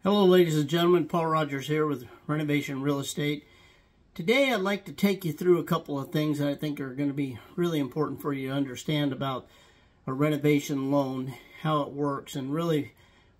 Hello ladies and gentlemen, Paul Rogers here with Renovation Real Estate. Today I'd like to take you through a couple of things that I think are going to be really important for you to understand about a renovation loan, how it works, and really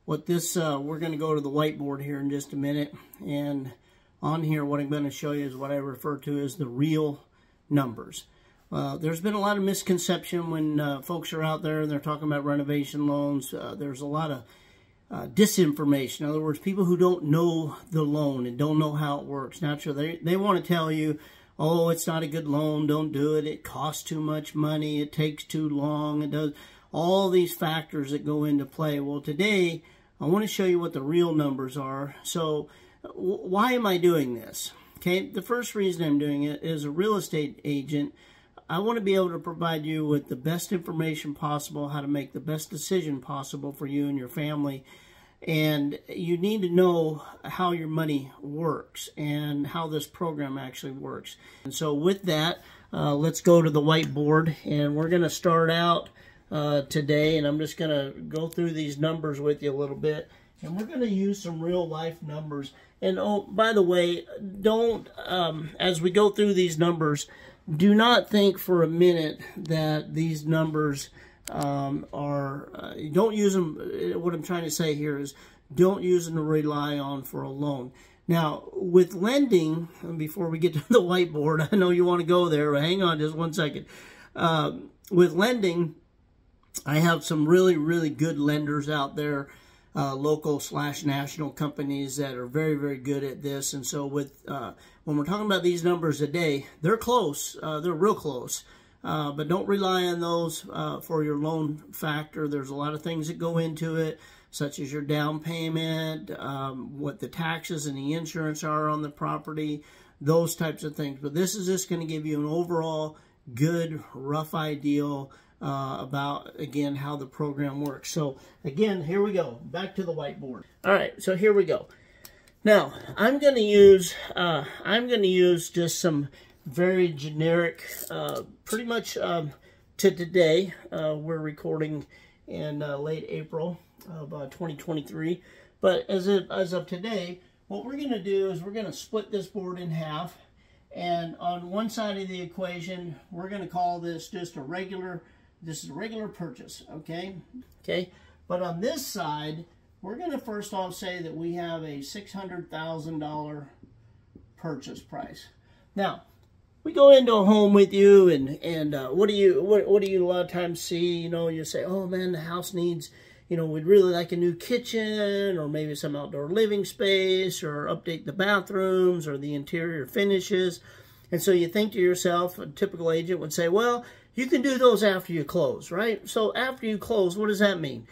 what this, we're going to go to the whiteboard here in just a minute, and on here what I'm going to show you is what I refer to as the real numbers. There's been a lot of misconception when folks are out there and they're talking about renovation loans. There's a lot of disinformation. In other words, people who don't know the loan and don't know how it works. Naturally, they want to tell you, oh, it's not a good loan, don't do it, it costs too much money, it takes too long, it does all these factors that go into play. Well, today I want to show you what the real numbers are. So why am I doing this? Okay, the first reason I'm doing it is a real estate agent. I want to be able to provide you with the best information possible, how to make the best decision possible for you and your family. And you need to know how your money works and how this program actually works. And so with that, let's go to the whiteboard, and we're going to start out today, and I'm just going to go through these numbers with you a little bit. And we're going to use some real life numbers. And oh, by the way, don't, as we go through these numbers, do not think for a minute that these numbers don't use them. What I'm trying to say here is don't use them to rely on for a loan. Now, with lending, before we get to the whiteboard, I know you want to go there, but hang on just one second. With lending, I have some really, really good lenders out there, local/national companies that are very, very good at this. And so with when we're talking about these numbers today, they're close. They're real close. But don't rely on those for your loan factor. There's a lot of things that go into it, such as your down payment, what the taxes and the insurance are on the property, those types of things. But this is just going to give you an overall good, rough idea about, again, how the program works. So, again, here we go. Back to the whiteboard. All right, so here we go. Now, I'm going to use just some very generic, pretty much to today. We're recording in late April of 2023. But as of today, what we're going to do is we're going to split this board in half. And on one side of the equation, we're going to call this just a regular, this is a regular purchase, okay? Okay. But on this side, we're going to first off say that we have a $600,000 purchase price. Now, we go into a home with you, and what do you a lot of times see? You know, you say, oh man, the house needs, you know, we'd really like a new kitchen, or maybe some outdoor living space, or update the bathrooms, or the interior finishes. And so you think to yourself, a typical agent would say, well, you can do those after you close, right? So after you close, what does that mean?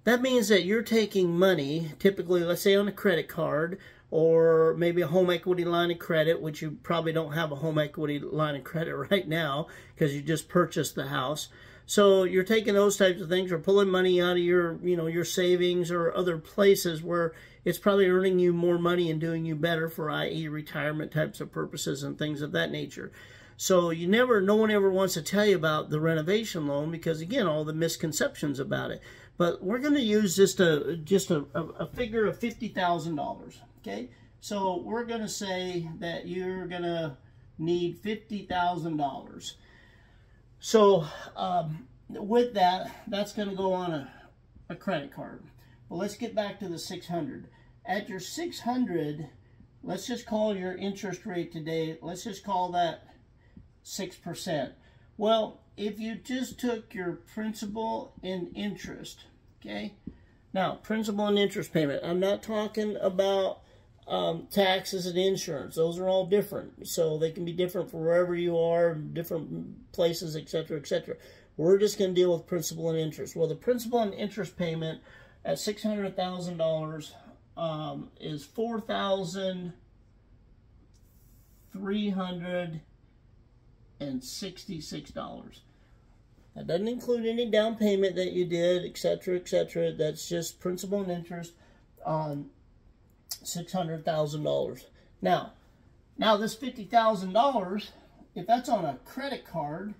That means that you're taking money, typically, let's say on a credit card, or maybe a home equity line of credit, which you probably don't have a home equity line of credit right now because you just purchased the house. So you're taking those types of things, or pulling money out of your, you know, your savings or other places where it's probably earning you more money and doing you better for, i.e., retirement types of purposes and things of that nature. So no one ever wants to tell you about the renovation loan because, again, all the misconceptions about it. But we're going to use just a figure of $50,000. Okay, so we're going to say that you're going to need $50,000. So with that, that's going to go on a credit card. But let's get back to the 600. At your 600, let's just call your interest rate today, let's just call that 6%. Well, if you just took your principal and interest, okay? Now, principal and interest payment, I'm not talking about taxes and insurance. Those are all different. So they can be different for wherever you are, different places, etc., etc. We're just going to deal with principal and interest. Well, the principal and interest payment at $600,000 is $4,366. That doesn't include any down payment that you did, etc., etc. That's just principal and interest on $600,000. Now this $50,000, if that's on a credit card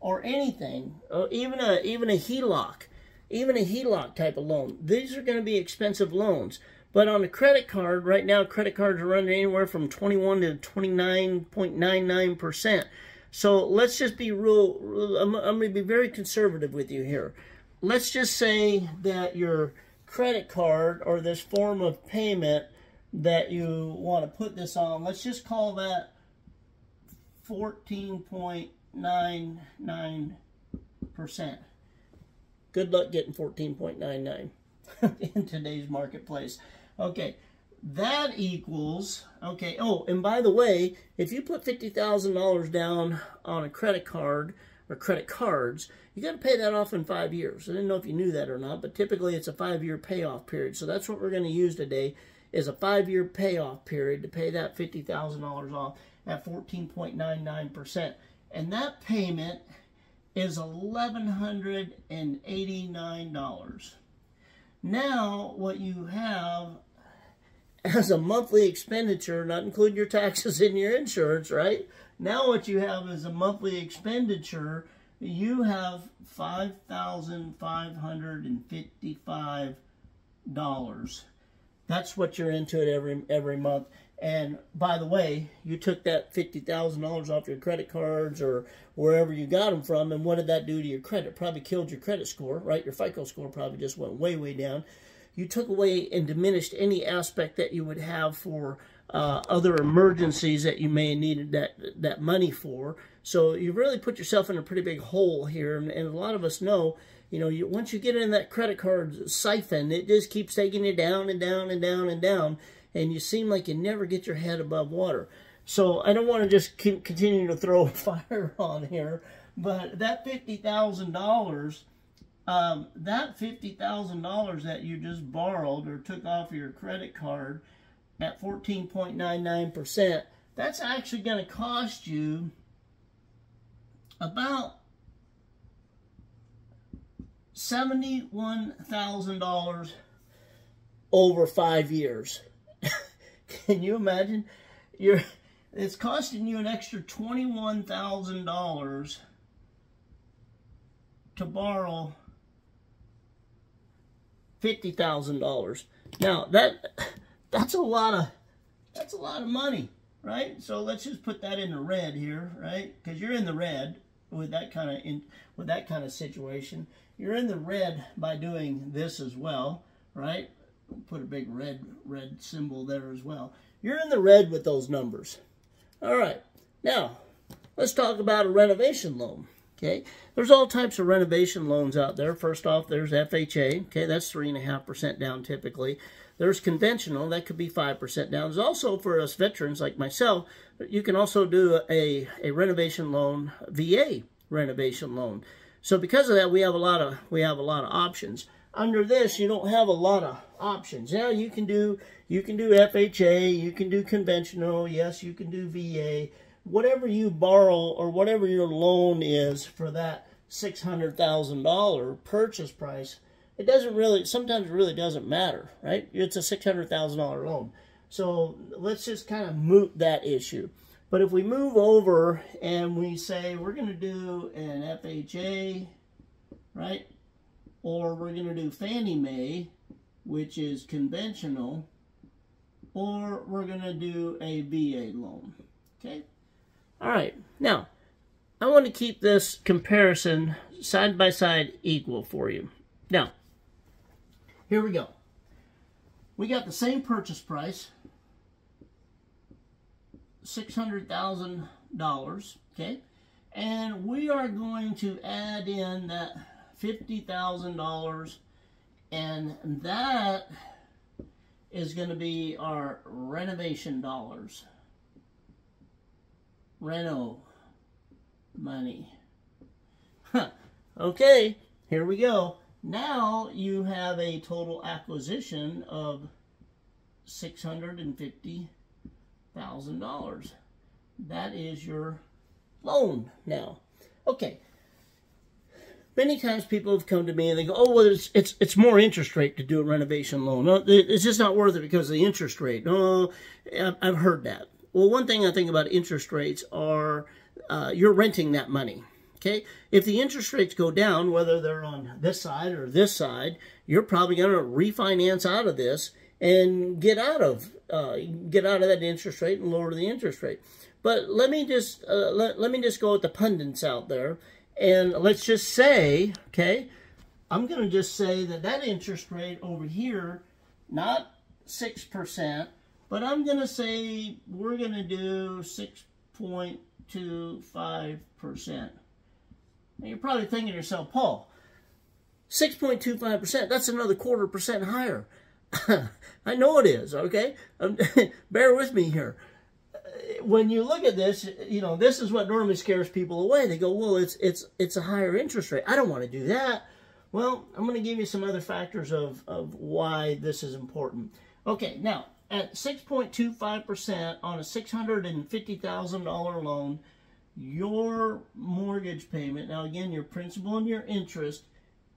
or anything, or even a HELOC, even a HELOC type of loan. These are going to be expensive loans. But on a credit card, right now, credit cards are running anywhere from 21 to 29.99%. So let's just be real, I'm going to be very conservative with you here. Let's just say that your credit card or this form of payment that you want to put this on, let's just call that 14.99%. Good luck getting 14.99 in today's marketplace. Okay, that equals, okay, oh, and by the way, if you put $50,000 down on a credit card or credit cards, you got to pay that off in 5 years. I didn't know if you knew that or not, but typically it's a 5-year payoff period. So that's what we're going to use today, is a 5-year payoff period to pay that $50,000 off at 14.99%. And that payment is $1,189. Now, what you have as a monthly expenditure, not including your taxes and your insurance, right? Now what you have is a monthly expenditure. You have $5,555. That's what you're into it every month. And by the way, you took that $50,000 off your credit cards or wherever you got them from, and what did that do to your credit? Probably killed your credit score, right? Your FICO score probably just went way, way down. You took away and diminished any aspect that you would have for other emergencies that you may have needed that money for. So you really put yourself in a pretty big hole here, and a lot of us know, you know, once you get in that credit card siphon, it just keeps taking you down and down and down and down, and you seem like you never get your head above water. So I don't want to just keep continuing to throw fire on here, but that $50,000, that $50,000 that you just borrowed or took off your credit card at 14.99%, that's actually going to cost you about $71,000 over 5 years. Can you imagine? It's costing you an extra $21,000 to borrow $50,000. Now that's a lot of money, right? So let's just put that in the red here, right? Because you're in the red with that kind of situation. You're in the red by doing this as well, right? Put a big red symbol there as well. You're in the red with those numbers. All right, now let's talk about a renovation loan. Okay, there's all types of renovation loans out there. First off, there's FHA. Okay, that's 3.5% down typically. There's conventional, that could be 5% down. There's also, for us veterans like myself, you can also do a renovation loan, VA renovation loan. So because of that, we have a lot of options. Under this, you don't have a lot of options. Now you can do FHA, you can do conventional, yes, you can do VA. Whatever you borrow or whatever your loan is for that $600,000 purchase price, it doesn't really, sometimes it really doesn't matter, right? It's a $600,000 loan. So let's just kind of moot that issue. But if we move over and we say we're going to do an FHA, right? Or we're going to do Fannie Mae, which is conventional, or we're going to do a VA loan, okay? All right, now, I want to keep this comparison side by side equal for you. Now, here we go. We got the same purchase price, $600,000, okay? And we are going to add in that $50,000, and that is going to be our renovation dollars. Reno money. Okay, here we go. Now you have a total acquisition of $650,000. That is your loan now. Okay. Many times people have come to me and they go, oh, well, it's more interest rate to do a renovation loan. No, it's just not worth it because of the interest rate. No, I've heard that. Well, one thing I think about interest rates are you're renting that money. Okay, if the interest rates go down, whether they're on this side or this side, you're probably going to refinance out of this and get out of that interest rate and lower the interest rate. But let me just go with the pundits out there, and let's just say, okay, I'm going to just say that interest rate over here, not 6%, but I'm going to say we're going to do 6.25%. Now you're probably thinking to yourself, Paul, 6.25%, that's another 1/4% higher. I know it is, okay? Bear with me here. When you look at this, you know, this is what normally scares people away. They go, well, it's a higher interest rate. I don't want to do that. Well, I'm going to give you some other factors of why this is important. Okay, now, at 6.25% on a $650,000 loan, your mortgage payment, now again, your principal and your interest,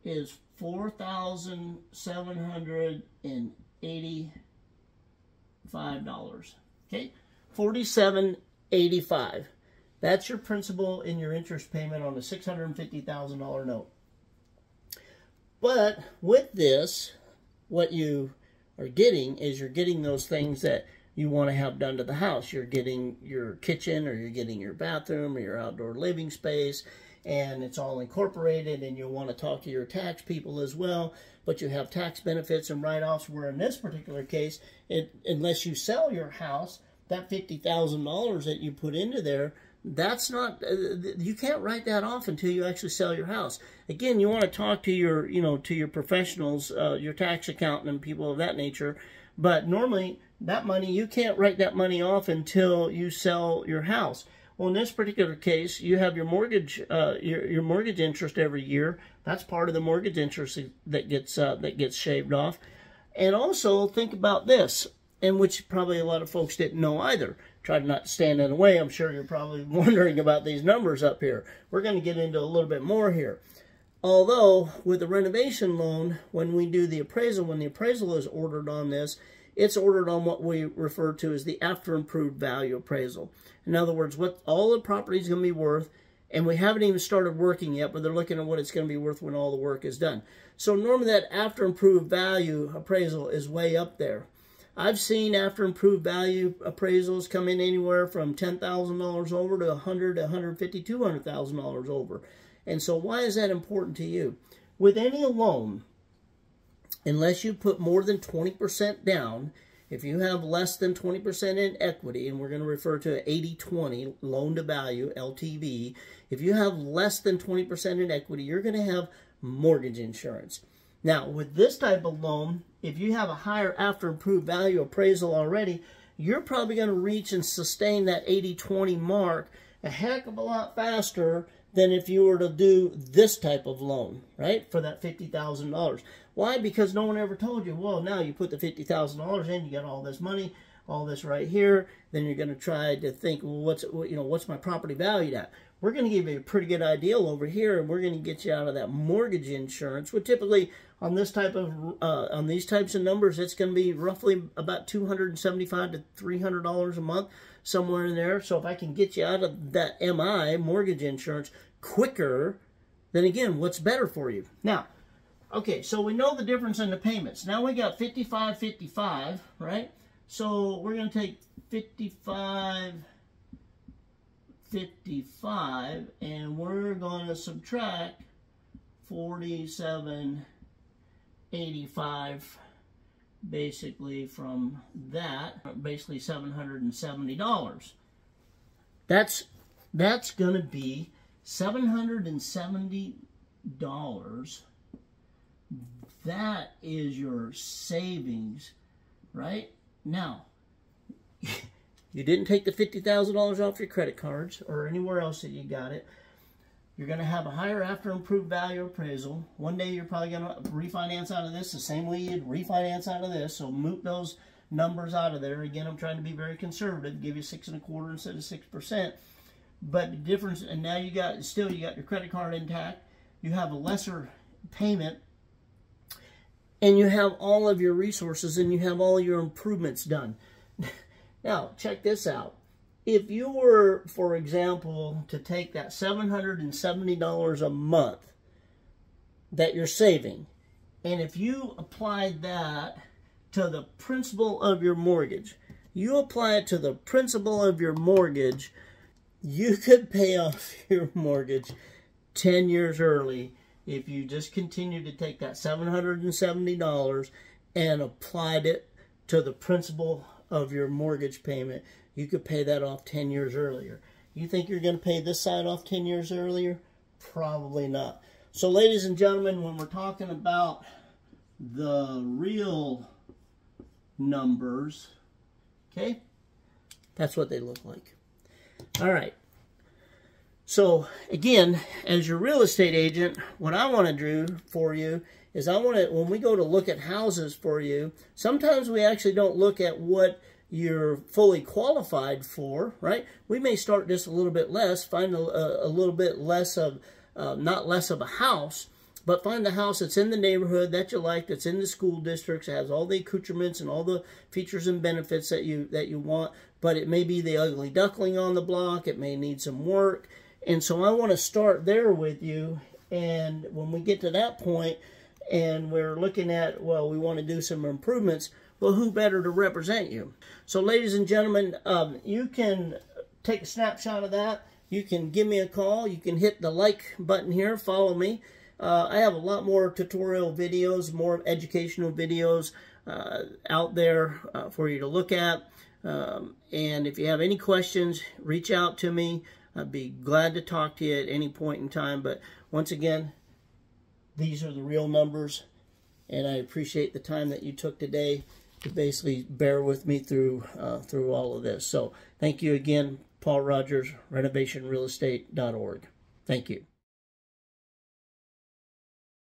is $4,785. Okay, $4,785. That's your principal and your interest payment on a $650,000 note. But with this, what you are getting is you're getting those things that you want to have done to the house. You're getting your kitchen, or you're getting your bathroom, or your outdoor living space, and it's all incorporated, and you want to talk to your tax people as well, but you have tax benefits and write-offs, where in this particular case, unless you sell your house, that $50,000 that you put into there, that's not, you can't write that off until you actually sell your house. Again, you want to talk to your, to your professionals, your tax accountant and people of that nature, but normally that money, you can't write that money off until you sell your house. Well, in this particular case, you have your mortgage, your mortgage interest every year. That's part of the mortgage interest that gets shaved off. And also think about this, and which probably a lot of folks didn't know either. Try not to stand in the way. I'm sure you're probably wondering about these numbers up here. We're going to get into a little bit more here. Although with the renovation loan, when we do the appraisal, when the appraisal is ordered on this, it's ordered on what we refer to as the after improved value appraisal. In other words, what all the property is going to be worth, and we haven't even started working yet, but they're looking at what it's going to be worth when all the work is done. So normally that after improved value appraisal is way up there. I've seen after improved value appraisals come in anywhere from $10,000 over to $100,000, $150,000, $200,000 over. And so why is that important to you? With any loan, unless you put more than 20% down, if you have less than 20% in equity, and we're going to refer to 80-20, loan to value, LTV, if you have less than 20% in equity, you're going to have mortgage insurance. Now, with this type of loan, if you have a higher after improved value appraisal already, you're probably going to reach and sustain that 80-20 mark a heck of a lot faster than if you were to do this type of loan, right, for that $50,000. Why? Because no one ever told you, well, now you put the $50,000 in, you got all this money, all this right here, then you're going to try to think, well, what's my property valued at? We're going to give you a pretty good idea over here, and we're going to get you out of that mortgage insurance. Well, typically on this type of on these types of numbers, it's going to be roughly about $275 to $300 a month, somewhere in there. So if I can get you out of that MI, mortgage insurance, quicker, then again, what's better for you? Now, okay, so we know the difference in the payments. Now we got 55, 55, right? So we're going to take 55, 55, and we're going to subtract 4785 basically from that, basically $770. That's going to be $770. That is your savings right now. You didn't take the $50,000 off your credit cards or anywhere else that you got it. You're going to have a higher after improved value appraisal. One day you're probably going to refinance out of this the same way you'd refinance out of this. So moot those numbers out of there. Again, I'm trying to be very conservative, give you 6 1/4 instead of 6%. But the difference, and now you got your credit card intact. You have a lesser payment, and you have all of your resources, and you have all your improvements done. Now, check this out. if you were, for example, to take that $770 a month that you're saving, and if you applied that to the principal of your mortgage, you apply it to the principal of your mortgage, you could pay off your mortgage 10 years early if you just continue to take that $770 and applied it to the principal of your mortgage payment. You could pay that off 10 years earlier. You think you're going to pay this side off 10 years earlier? Probably not. So ladies and gentlemen, when we're talking about the real numbers, okay, that's what they look like. All right. So again, as your real estate agent, what I want to do for you is when we go to look at houses for you, sometimes we actually don't look at what you're fully qualified for, right? We may start just a little bit less, find a little bit less of, not less of a house, but find the house that's in the neighborhood that you like, that's in the school districts, has all the accoutrements and all the features and benefits that you want, but it may be the ugly duckling on the block, it may need some work, and so I want to start there with you, and when we get to that point, and we're looking at, well, we want to do some improvements, well, who better to represent you? So ladies and gentlemen, you can take a snapshot of that. You can give me a call. You can hit the like button here. Follow me. I have a lot more tutorial videos, more educational videos out there for you to look at. And if you have any questions, reach out to me. I'd be glad to talk to you at any point in time. But once again, these are the real numbers. And I appreciate the time that you took today to basically bear with me through all of this. So thank you again, Paul Rogers, renovationrealestate.org. Thank you.